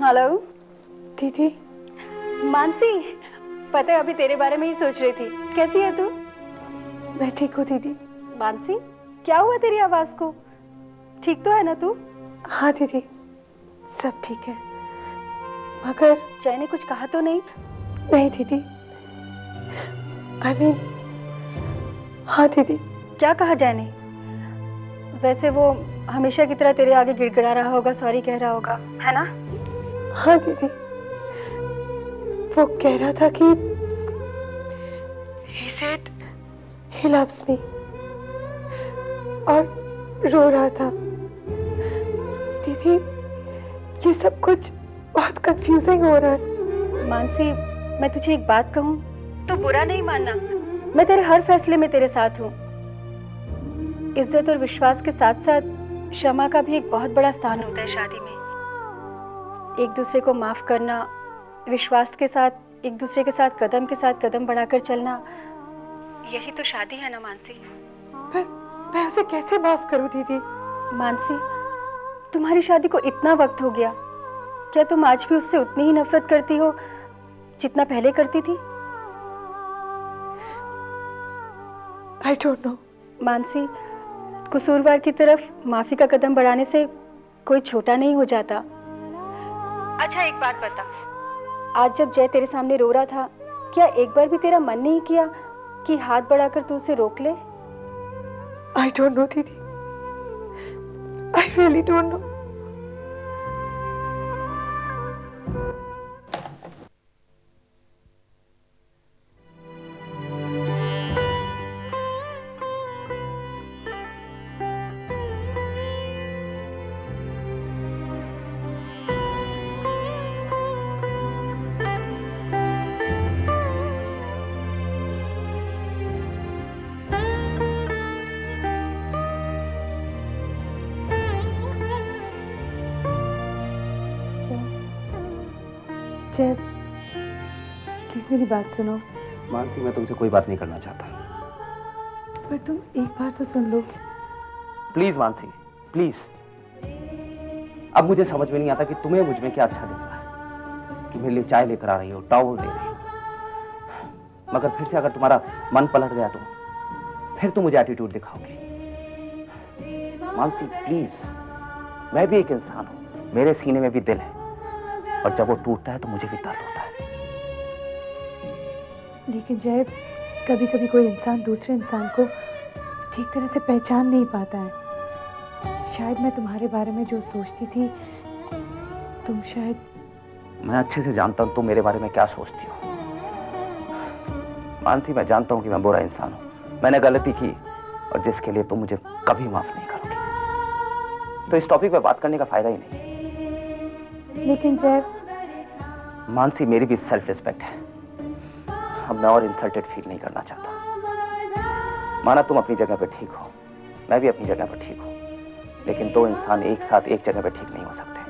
Hello दीदी। मानसी, पता है अभी तेरे बारे में ही सोच रही थी। कैसी है तू? मैं ठीक हूँ दीदी। मानसी, क्या हुआ तेरी आवाज को? ठीक तो है ना तू? हाँ दीदी, सब ठीक है, मगर जय ने कुछ कहा तो नहीं? नहीं दीदी, आई मीन हाँ दीदी। क्या कहा जय ने? वैसे वो हमेशा की तरह तेरे आगे गिड़गिड़ा रहा होगा, सॉरी कह रहा होगा, है ना? हाँ दीदी, वो कह रहा था कि he said he loves me और रो रहा था। दीदी, ये सब कुछ बहुत कंफ्यूजिंग हो रहा है। मानसी, मैं तुझे एक बात कहूँ तो बुरा नहीं मानना। मैं तेरे हर फैसले में तेरे साथ हूँ। इज्जत और विश्वास के साथ साथ क्षमा का भी एक बहुत बड़ा स्थान होता है शादी में। एक दूसरे को माफ करना, विश्वास के साथ एक दूसरे के साथ कदम बढ़ाकर चलना, यही तो शादी है ना मानसी। पर मैं उसे कैसे माफ करूं दीदी? मानसी, तुम्हारी शादी को इतना वक्त हो गया, क्या तुम आज भी उससे उतनी ही नफरत करती हो जितना पहले करती थी? I don't know. मानसी, कसूरवार की तरफ माफी का कदम बढ़ाने से कोई छोटा नहीं हो जाता। अच्छा एक बात बता, आज जब जय तेरे सामने रो रहा था, क्या एक बार भी तेरा मन नहीं किया कि हाथ बढ़ाकर तू उसे रोक ले? आई डोंट नो दीदी, आई रियली डोंट नो। जय, प्लीज मेरी बात सुनो। मानसी, मैं तुमसे कोई बात नहीं करना चाहता। पर तुम एक बार तो सुन लो। Please Mansi, please. अब मुझे समझ में नहीं आता कि तुम्हें मुझ में क्या अच्छा दिख रहा है कि मेरे लिए चाय लेकर आ रही हो, टॉवल दे रही हो, मगर फिर से अगर तुम्हारा मन पलट गया तो फिर तुम मुझे एटीट्यूड दिखाओगे। मानसी प्लीज, मैं भी एक इंसान हूं, मेरे सीने में भी दिल है, और जब वो टूटता है तो मुझे भी दर्द होता है। लेकिन जय, कभी कभी कोई इंसान दूसरे इंसान को ठीक तरह से पहचान नहीं पाता है। शायद मैं तुम्हारे बारे में जो सोचती थी, तुम शायद। मैं अच्छे से जानता हूं तुम मेरे बारे में क्या सोचती हो। मानसी, मैं जानता हूं कि मैं बुरा इंसान हूं, मैंने गलती की, और जिसके लिए तुम मुझे कभी माफ नहीं करोगी। तो इस टॉपिक पे बात करने का फायदा ही नहीं। लेकिन जय। मानसी, मेरी भी सेल्फ रिस्पेक्ट है। अब मैं और इंसल्टेड फील नहीं करना चाहता। माना तुम अपनी जगह पे ठीक हो, मैं भी अपनी जगह पे ठीक हूं, लेकिन दो इंसान एक साथ एक जगह पे ठीक नहीं हो सकते।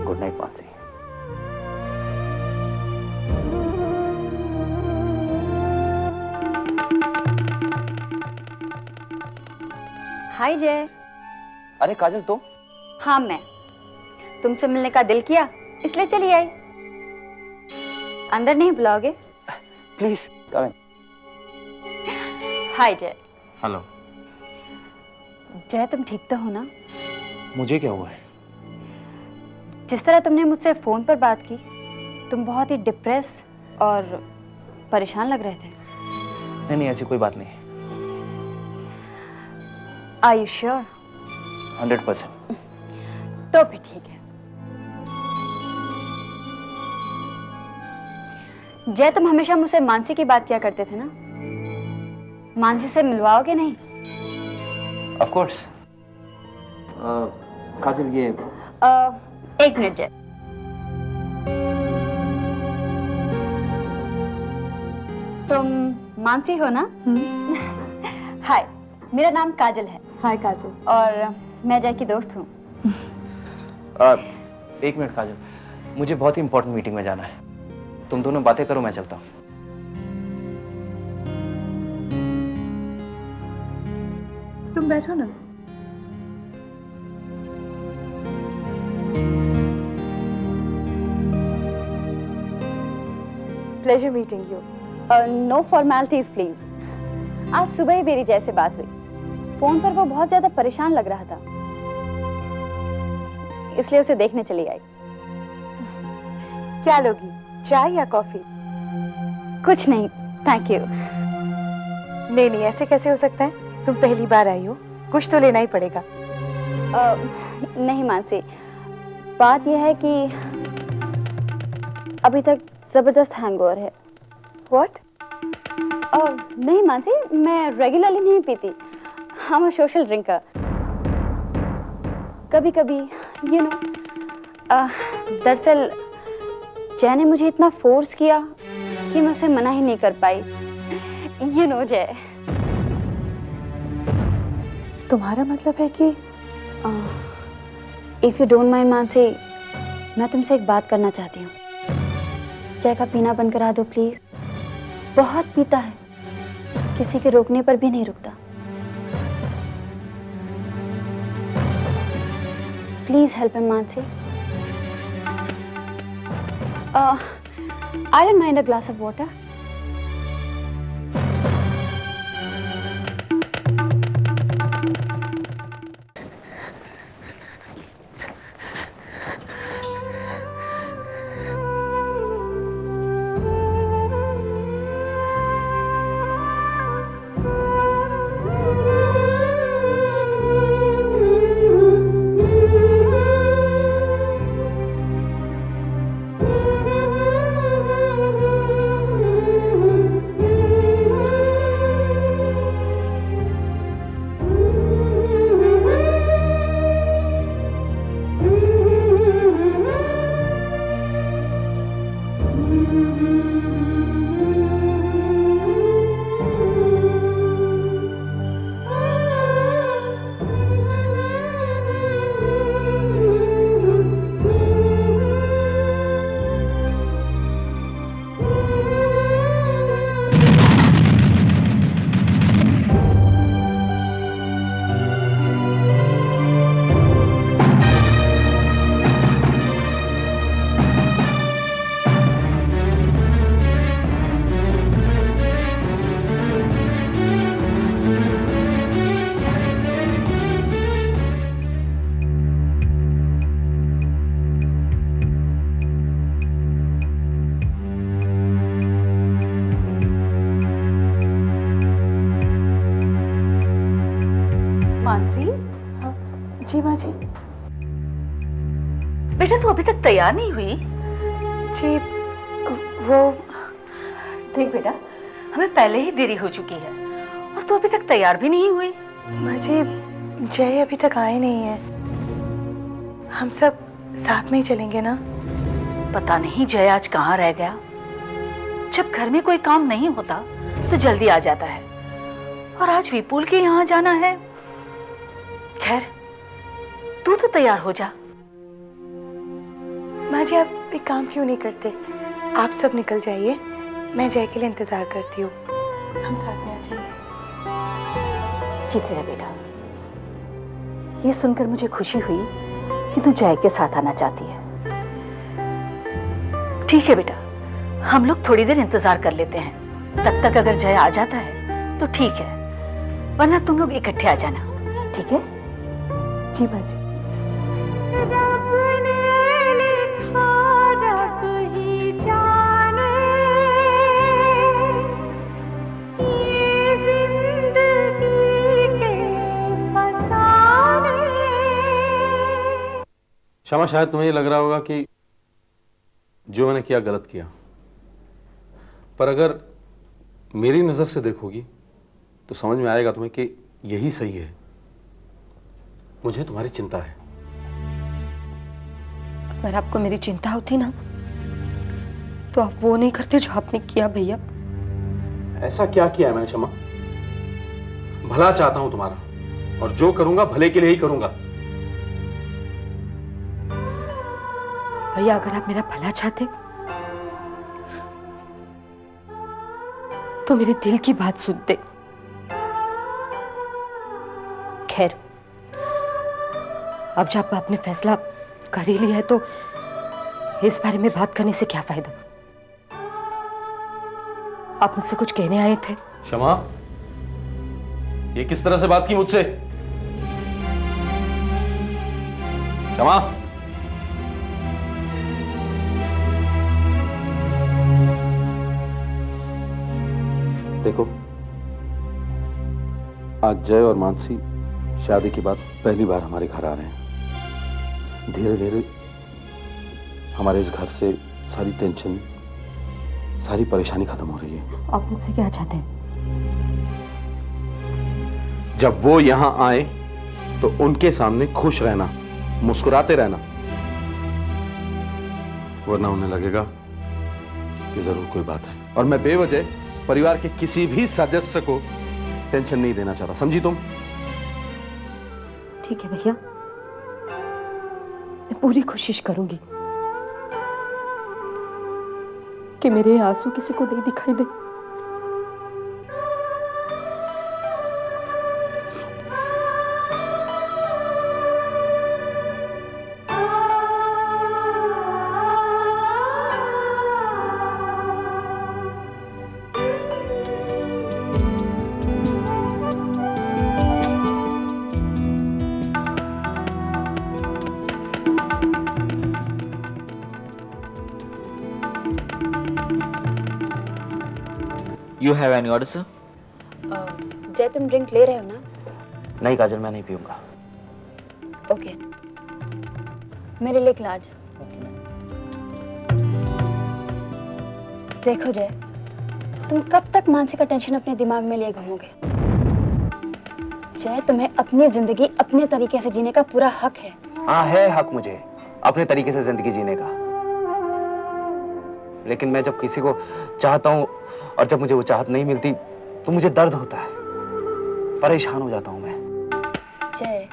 Good night Mansi. हाय जय। अरे काजल, तुम? हाँ मैं, तुमसे मिलने का दिल किया इसलिए चली आई। अंदर नहीं बुलाओगे? प्लीज कम इन। हाय जय। हेलो। जय, तुम ठीक तो हो ना? मुझे क्या हुआ है? जिस तरह तुमने मुझसे फोन पर बात की, तुम बहुत ही डिप्रेस और परेशान लग रहे थे। नहीं नहीं, ऐसी कोई बात नहीं। Are you sure? 100%। तो फिर ठीक है। जय, तुम हमेशा मुझसे मानसी की बात किया करते थे ना? मानसी से मिलवाओगे नहीं? Of course. काजल, ये एक मिनट जय। तुम मानसी हो ना? हाय, मेरा नाम काजल है। हाय काजल। और मैं जय की दोस्त हूँ। एक मिनट काजल, मुझे बहुत ही इंपॉर्टेंट मीटिंग में जाना है। तुम दोनों बातें करो, मैं चलता हूँ। तुम बैठो ना। Pleasure meeting you. No formalities please. आज सुबह ही मेरी जैसे बात हुई। फोन पर वो बहुत ज्यादा परेशान लग रहा था, इसलिए उसे देखने चली आई। क्या लोगी, चाय या कॉफी? कुछ नहीं, थैंक यू। नहीं नहीं, ऐसे कैसे हो सकता है? तुम पहली बार आई हो, कुछ तो लेना ही पड़ेगा। नहीं मानसी, बात यह है कि अभी तक जबरदस्त हैंगओवर है। What? नहीं मानसी, मैं रेगुलरली नहीं पीती। I'm a social drinker. कभी कभी यू नो। दरअसल जय ने मुझे इतना फोर्स किया कि मैं उसे मना ही नहीं कर पाई। यू नो जय। तुम्हारा मतलब है कि if you don't mind Mansi, मैं तुमसे एक बात करना चाहती हूँ। जय का पीना बंद करा दो प्लीज। बहुत पीता है, किसी के रोकने पर भी नहीं रुकता। Please help him Mansi. I don't mind a glass of water. Mansi? जी माँ जी। बेटा तू अभी तक तैयार नहीं हुई? जी वो देख बेटा, हमें पहले ही देरी हो चुकी है और तू अभी तक तैयार भी नहीं हुई। माँ जी, जय अभी तक आए नहीं है। हम सब साथ में ही चलेंगे ना? पता नहीं जय आज कहाँ रह गया। जब घर में कोई काम नहीं होता तो जल्दी आ जाता है, और आज विपुल के यहाँ जाना है। खैर तू तो तैयार हो जा। माँ जी, आप एक काम क्यों नहीं करते? आप सब निकल जाइए, मैं जय के लिए इंतजार करती हूँ। हम साथ में आ जाएंगे। जीते रह बेटा, ये सुनकर मुझे खुशी हुई कि तू जय के साथ आना चाहती है। ठीक है बेटा, हम लोग थोड़ी देर इंतजार कर लेते हैं। तब तक अगर जय आ जाता है तो ठीक है, वरना तुम लोग इकट्ठे आ जाना, ठीक है? जी माँ जी। शमा, शायद तुम्हें ये लग रहा होगा कि जो मैंने किया गलत किया, पर अगर मेरी नज़र से देखोगी तो समझ में आएगा तुम्हें कि यही सही है। मुझे तुम्हारी चिंता है। अगर आपको मेरी चिंता होती ना तो आप वो नहीं करते जो आपने किया भैया। ऐसा क्या किया है मैंने शमा? भला चाहता हूं तुम्हारा, और जो करूंगा भले के लिए ही करूंगा। भैया अगर आप मेरा भला चाहते तो मेरे दिल की बात सुनते। खैर, अब जब आपने फैसला कर ही लिया है तो इस बारे में बात करने से क्या फायदा? आप मुझसे कुछ कहने आए थे? शमा, ये किस तरह से बात की मुझसे? शमा, देखो, आज जय और मानसी शादी के बाद पहली बार हमारे घर आ रहे हैं। धीरे धीरे हमारे इस घर से सारी टेंशन, सारी परेशानी खत्म हो रही है। आप मुझसे क्या चाहते हैं? जब वो यहां आए तो उनके सामने खुश रहना, मुस्कुराते रहना, वरना उन्हें लगेगा कि जरूर कोई बात है। और मैं बेवजह परिवार के किसी भी सदस्य को टेंशन नहीं देना चाहता, समझी तुम? ठीक है भैया, मैं पूरी कोशिश करूंगी कि मेरे आंसू किसी को नहीं दिखाई दे। You have any order, sir? जय, तुम ड्रिंक ले रहे हो ना? नहीं काजल, मैं नहीं पीऊंगा। ओके, मेरे लिए ग्लास। देखो जय, तुम कब तक मानसी का टेंशन अपने दिमाग में लिए घूमोगे? जय, तुम्हें अपनी जिंदगी अपने तरीके से जीने का पूरा हक है। हाँ, है हक मुझे अपने तरीके से जिंदगी जीने का, लेकिन मैं जब किसी को चाहता हूँ और जब मुझे वो चाहत नहीं मिलती तो मुझे दर्द होता है, परेशान हो जाता हूँ मैं। जय,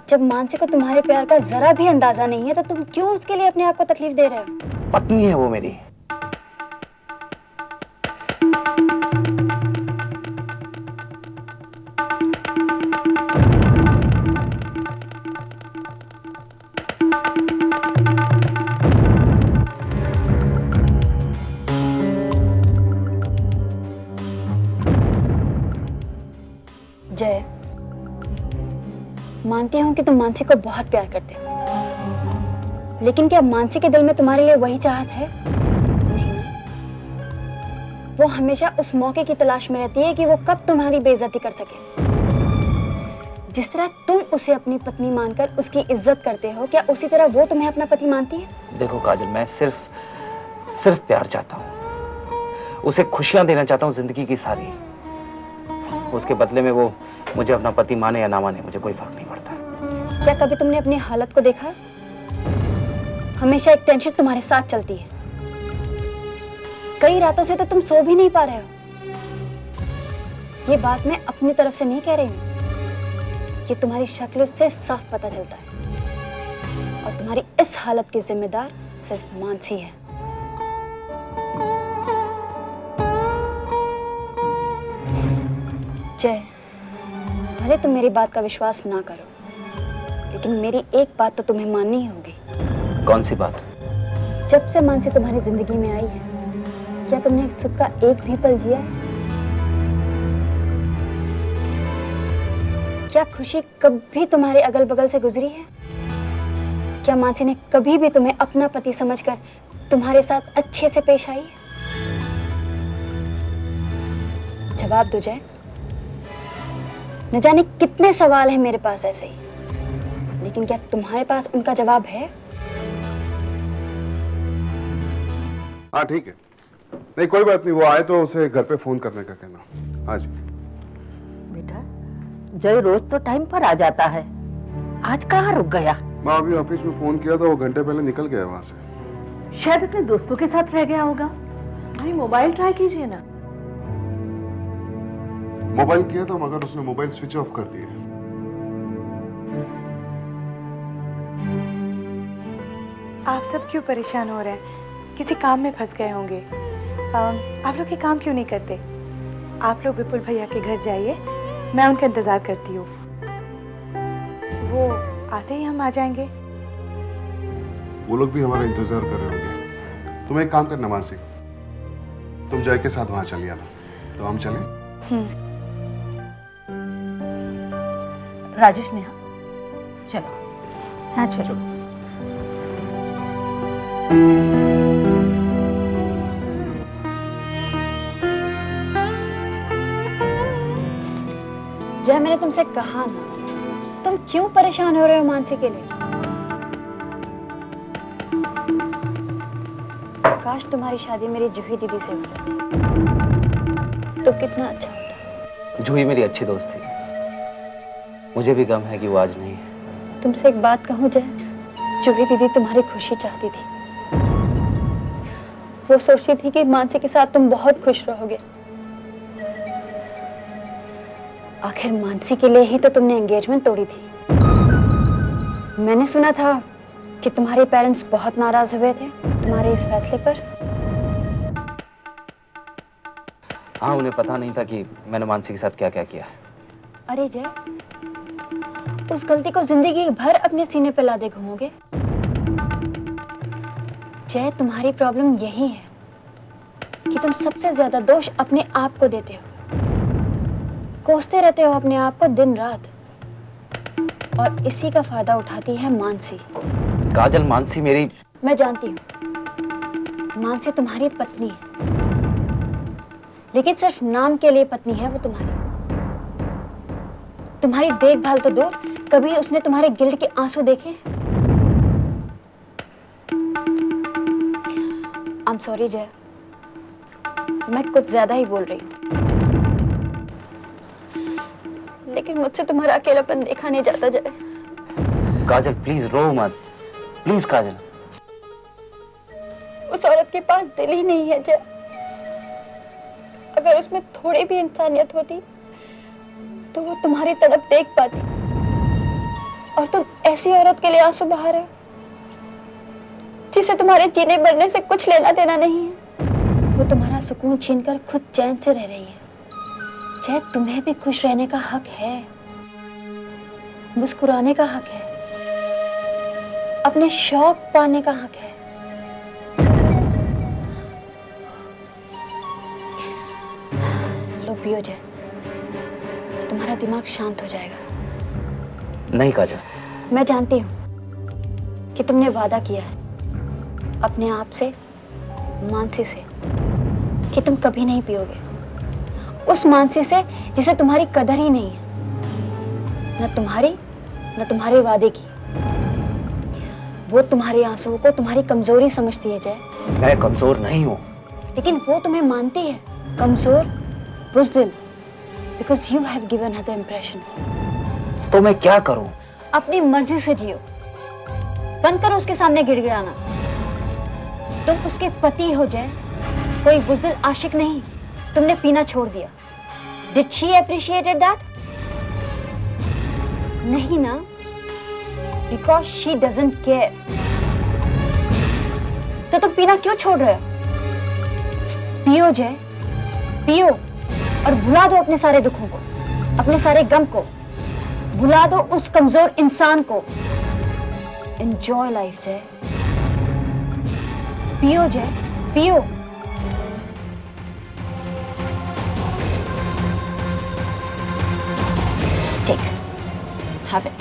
जब मानसी को तुम्हारे प्यार का जरा भी अंदाजा नहीं है तो तुम क्यों उसके लिए अपने आप को तकलीफ दे रहे हो? पत्नी है वो मेरी। जय, मानती हूं कि तुम मानसी को बहुत प्यार करते हो, लेकिन क्या मानसी के दिल में तुम्हारे लिए वही चाहत है? नहीं ना। वो हमेशा उस मौके की तलाश में रहती है कि वो कब तुम्हारी बेइज्जती कर सके। जिस तरह तुम उसे अपनी पत्नी मानकर उसकी इज्जत करते हो, क्या उसी तरह वो तुम्हें अपना पति मानती है? देखो काजल, मैं सिर्फ प्यार चाहता हूँ, उसे खुशियां देना चाहता हूँ जिंदगी की सारी। उसके बदले में वो मुझे अपना पति माने या ना माने, मुझे कोई फर्क नहीं पड़ता। क्या कभी तुमने अपनी हालत को देखा? हमेशा एक टेंशन तुम्हारे साथ चलती है। कई रातों से तो तुम सो भी नहीं पा रहे हो। ये बात मैं अपनी तरफ से नहीं कह रही हूँ, ये तुम्हारी शक्ल से साफ पता चलता है। और तुम्हारी इस हालत की जिम्मेदार सिर्फ मानसी है। जय, भले तुम मेरी बात का विश्वास ना करो, लेकिन मेरी एक बात तो तुम्हें माननी ही होगी। कौन सी बात? जब से मानसी तुम्हारी जिंदगी में आई है, क्या तुमने सुख का एक भी पल जिया है? क्या खुशी कभी तुम्हारे अगल बगल से गुजरी है? क्या मानसी ने कभी भी तुम्हें अपना पति समझकर तुम्हारे साथ अच्छे से पेश आई है? जवाब दो जय। न जाने कितने सवाल हैं मेरे पास ऐसे ही, लेकिन क्या तुम्हारे पास उनका जवाब है? हाँ ठीक है, नहीं कोई बात नहीं, वो आए तो उसे घर पे फोन करने का कहना। आज बेटा, जय रोज तो टाइम पर आ जाता है, आज कहाँ रुक गया? मैं अभी ऑफिस में फोन किया था, वो घंटे पहले निकल गया वहां से। शायद अपने दोस्तों के साथ रह गया होगा। भाई मोबाइल ट्राई कीजिए ना। मोबाइल किया था मगर उसने मोबाइल स्विच ऑफ कर दिया। आप सब क्यों परेशान हो रहे हैं? किसी काम में फंस गए होंगे। आप लोग ये काम क्यों नहीं करते? आप लोग विपुल भैया के घर जाइए, मैं उनका इंतजार करती हूँ। वो आते ही हम आ जाएंगे। वो लोग भी हमारा इंतजार कर रहे होंगे। तुम एक काम करना मानसी, तुम जय के साथ वहां चली आना। तो हम चलें? राजेश, नेहा, चलो। हाँ चलो। जय, मैंने तुमसे कहा ना, तुम क्यों परेशान हो रहे हो मानसी के लिए? काश तुम्हारी शादी मेरी जूही दीदी से हो जाती तो कितना अच्छा होता। जूही मेरी अच्छी दोस्त थी, मुझे भी गम है कि वो आज नहीं है। तुमसे एक बात कहूं जय, जूही दीदी तुम्हारी खुशी चाहती थी। वो सोचती थी कि मानसी के साथ तुम बहुत खुश रहोगे। आखिर मानसी के लिए ही तो तुमने एंगेजमेंट तोड़ी थी। मैंने सुना था कि तुम्हारे पेरेंट्स बहुत नाराज हुए थे तुम्हारे इस फैसले पर। हाँ, उन्हें पता नहीं था कि मैंने मानसी के साथ क्या क्या किया है। अरे जय, उस गलती को जिंदगी भर अपने सीने पे लादे घूमोगे। जय, तुम्हारी प्रॉब्लम यही है कि तुम सबसे ज्यादा दोष अपने आप को देते हो, कोसते रहते हो अपने आप को दिन रात, और इसी का फायदा उठाती है मानसी। काजल, मानसी मेरी... मैं जानती हूँ मानसी तुम्हारी पत्नी है, लेकिन सिर्फ नाम के लिए पत्नी है वो तुम्हारी। तुम्हारी देखभाल तो दूर, कभी उसने तुम्हारे गिल्ट के आंसू देखे? आई एम सॉरी जय, मैं कुछ ज्यादा ही बोल रही हूँ, लेकिन मुझसे तुम्हारा अकेलापन देखा नहीं जाता जय। काजल प्लीज रो मत, प्लीज काजल। उस औरत के पास दिल ही नहीं है जय। अगर उसमें थोड़ी भी इंसानियत होती तो वो तुम्हारी तड़प देख पाती, और तुम ऐसी औरत के लिए आंसू बहा रहे हो जिसे तुम्हारे जीने मरने से कुछ लेना देना नहीं है। वो तुम्हारा सुकून छीनकर खुद चैन से रह रही है। जय, तुम्हें भी खुश रहने का हक है, मुस्कुराने का हक है, अपने शौक पाने का हक है। लो पियो जय, तुम्हारा दिमाग शांत हो जाएगा। नहीं काजल, मैं जानती हूँ कि तुमने वादा किया है अपने आप से, मानसी से, कि तुम कभी नहीं पियोगे। उस मानसी से जिसे तुम्हारी कदर ही नहीं है, न तुम्हारी न तुम्हारे वादे की। वो तुम्हारे आंसुओं को तुम्हारी कमजोरी समझती है जय। मैं कमजोर नहीं हूँ, लेकिन वो तुम्हें मानती है कमजोर, बुज़दिल, because you have given her the impression। तो मैं क्या करूं? अपनी मर्जी से जियो, बंद करो उसके सामने गिड़गिड़ाना। तुम उसके पति हो जय, कोई बुज़दिल आशिक नहीं। तुमने पीना छोड़ दिया। Did she appreciated that? नहीं ना, because she doesn't care। तो तुम पीना क्यों छोड़ रहे हो? पियो जय, पियो, और भुला दो अपने सारे दुखों को, अपने सारे गम को, भुला दो उस कमजोर इंसान को। Enjoy life जय, पियो जय, पियो। Take, have it।